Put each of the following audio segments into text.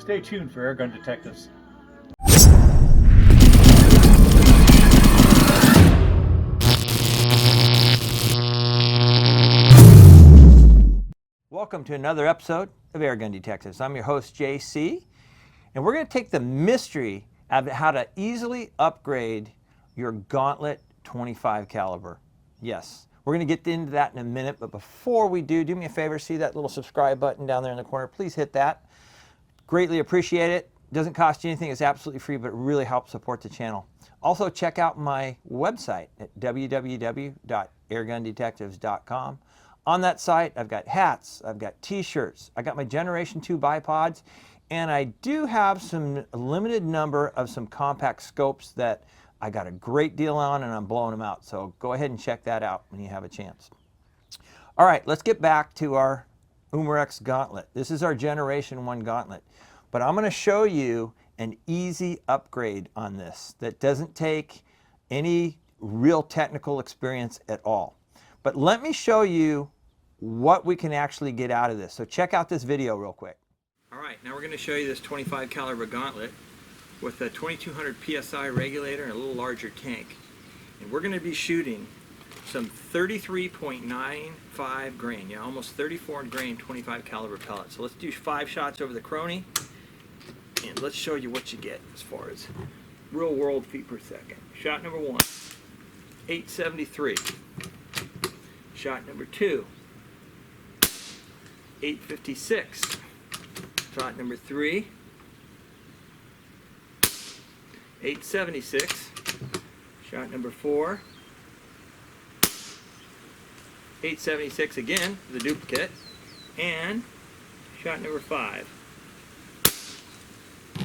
Stay tuned for Airgun Detectives. Welcome to another episode of Airgun Detectives. I'm your host, JC, and we're going to take the mystery of how to easily upgrade your Gauntlet 25 caliber. Yes, we're going to get into that in a minute, but before we do me a favor, see that little subscribe button down there in the corner? Please hit that. Greatly appreciate it. Doesn't cost you anything, it's absolutely free, but it really helps support the channel. Also, check out my website at www.airgundetectives.com. On that site, I've got hats, I've got t-shirts, I got my Generation 2 bipods, and I do have some limited number of some compact scopes that I got a great deal on and I'm blowing them out. So go ahead and check that out when you have a chance. All right, let's get back to our Umarex Gauntlet. This is our Generation 1 Gauntlet, but I'm going to show you an easy upgrade on this that doesn't take any real technical experience at all. But let me show you what we can actually get out of this. So check out this video real quick. All right, now we're going to show you this 25 caliber Gauntlet with a 2200 PSI regulator and a little larger tank. And we're going to be shooting some 33.95 grain, yeah, almost 34 grain 25 caliber pellets. So let's do 5 shots over the Crony, and let's show you what you get as far as real world feet per second. Shot number 1, 873. Shot number 2, 856. Shot number 3, 876. Shot number 4, 876 again, the duplicate. And shot number 5,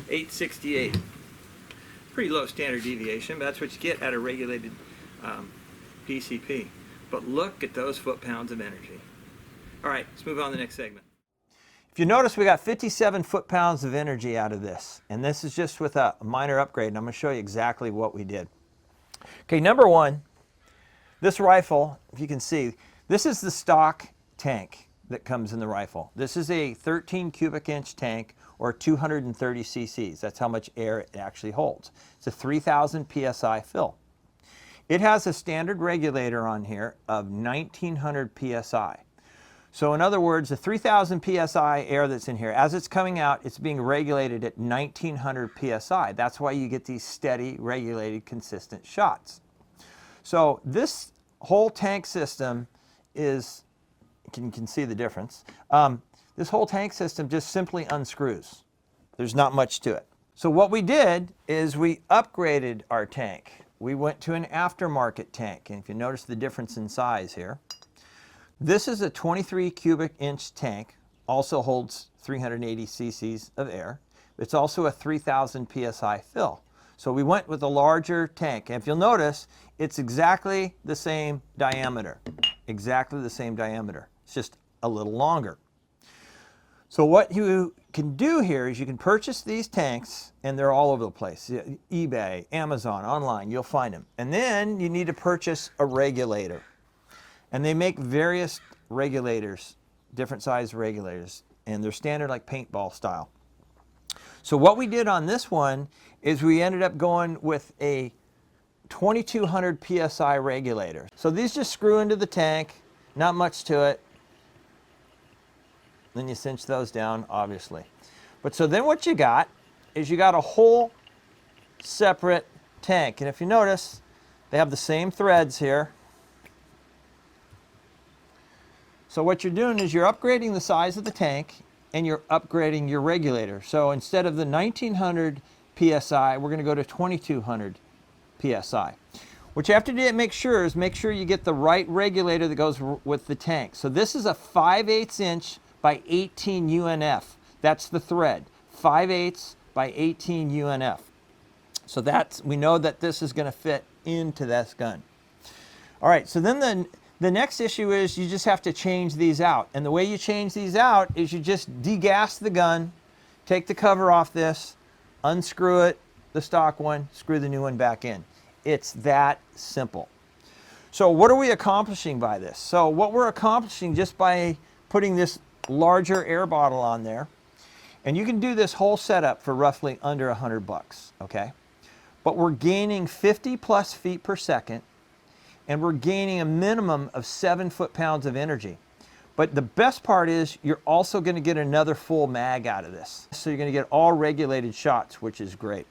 868. Pretty low standard deviation, but that's what you get at a regulated PCP. But look at those foot-pounds of energy. All right, let's move on to the next segment. If you notice, we got 57 foot-pounds of energy out of this, and this is just with a minor upgrade, and I'm going to show you exactly what we did. Okay, number 1, this rifle, if you can see, this is the stock tank that comes in the rifle. This is a 13 cubic inch tank, or 230 cc's. That's how much air it actually holds. It's a 3,000 psi fill. It has a standard regulator on here of 1900 psi. So in other words, the 3,000 psi air that's in here, as it's coming out, it's being regulated at 1900 psi. That's why you get these steady, regulated, consistent shots. So this whole tank system is, you can see the difference. This whole tank system just simply unscrews. There's not much to it. So what we did is we upgraded our tank. We went to an aftermarket tank, and if you notice the difference in size here, this is a 23 cubic inch tank, also holds 380 cc's of air. It's also a 3,000 psi fill. So we went with a larger tank, and if you'll notice, it's exactly the same diameter. Exactly the same diameter. It's just a little longer. So what you can do here is you can purchase these tanks, and they're all over the place. eBay, Amazon, online, you'll find them. And then you need to purchase a regulator. And they make various regulators, different size regulators, and they're standard like paintball style. So what we did on this one is we ended up going with a 2200 psi regulator. So these just screw into the tank, not much to it. Then you cinch those down, obviously. But so then what you got is you got a whole separate tank. And if you notice, they have the same threads here. So what you're doing is you're upgrading the size of the tank and you're upgrading your regulator. So instead of the 1900 psi, we're going to go to 2200 psi. What you have to do to make sure you get the right regulator that goes with the tank. So this is a 5/8 inch by 18 UNF. That's the thread, 5/8 by 18 UNF. So we know that this is going to fit into this gun. All right, so then the next issue is you just have to change these out. And the way you change these out is you just degas the gun, take the cover off this, unscrew it, the stock one, screw the new one back in. It's that simple. So what are we accomplishing by this? So what we're accomplishing just by putting this larger air bottle on there And you can do this whole setup for roughly under $100, okay? But we're gaining 50 plus feet per second, and we're gaining a minimum of 7 foot-pounds of energy. But the best part is you're also going to get another full mag out of this. So you're going to get all regulated shots, which is great.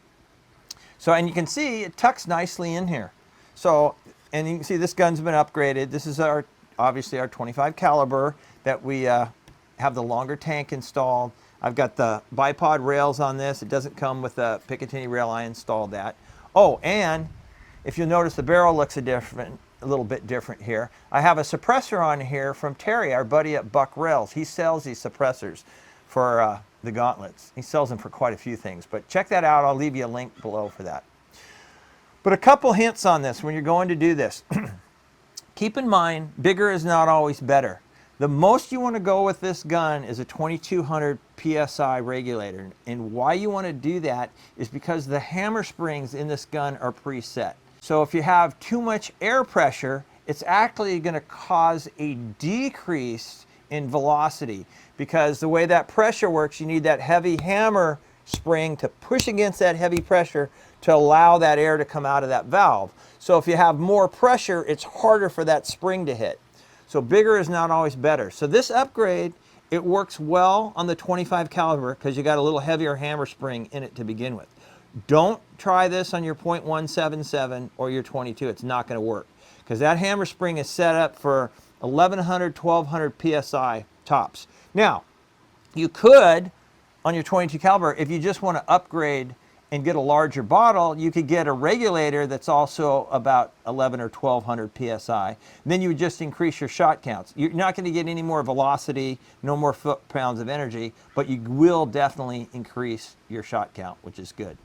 So, and you can see it tucks nicely in here. So, and you can see this gun's been upgraded. This is our, obviously our 25 caliber that we have the longer tank installed. I've got the bipod rails on this. It doesn't come with a Picatinny rail. I installed that. Oh, and if you'll notice, the barrel looks a little bit different here. I have a suppressor on here from Terry, our buddy at Buck Rails. He sells these suppressors for the gauntlets. He sells them for quite a few things, but check that out. I'll leave you a link below for that. But a couple hints on this when you're going to do this. Keep in mind, bigger is not always better. The most you want to go with this gun is a 2200 PSI regulator. And why you want to do that is because the hammer springs in this gun are preset. So if you have too much air pressure, it's actually going to cause a decrease in velocity, because the way that pressure works, you need that heavy hammer spring to push against that heavy pressure to allow that air to come out of that valve. So if you have more pressure, it's harder for that spring to hit. So bigger is not always better. So this upgrade, it works well on the 25 caliber because you got a little heavier hammer spring in it to begin with. Don't try this on your .177 or your 22. It's not going to work because that hammer spring is set up for 1100, 1200 PSI tops. Now, you could, on your 22 caliber, if you just want to upgrade and get a larger bottle, you could get a regulator that's also about 11 or 1200 PSI. Then you would just increase your shot counts. You're not going to get any more velocity, no more foot-pounds of energy, but you will definitely increase your shot count, which is good.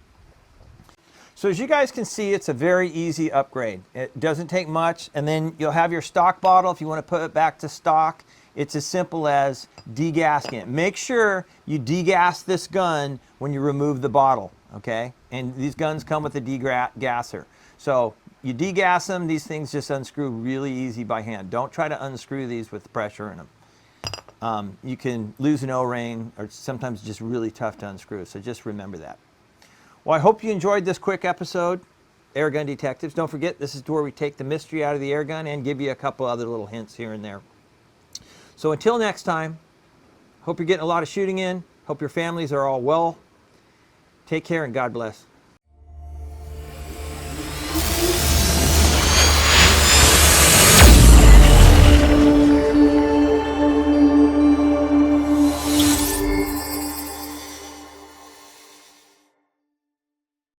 So as you guys can see, it's a very easy upgrade. It doesn't take much, and then you'll have your stock bottle. If you want to put it back to stock, it's as simple as degassing it. Make sure you degas this gun when you remove the bottle, okay? And these guns come with a degasser. So you degas them, these things just unscrew really easy by hand. Don't try to unscrew these with pressure in them. You can lose an O-ring, or sometimes just really tough to unscrew, so just remember that. Well, I hope you enjoyed this quick episode, Airgun Detectives. Don't forget, this is where we take the mystery out of the airgun and give you a couple other little hints here and there. So until next time, hope you're getting a lot of shooting in. Hope your families are all well. Take care and God bless.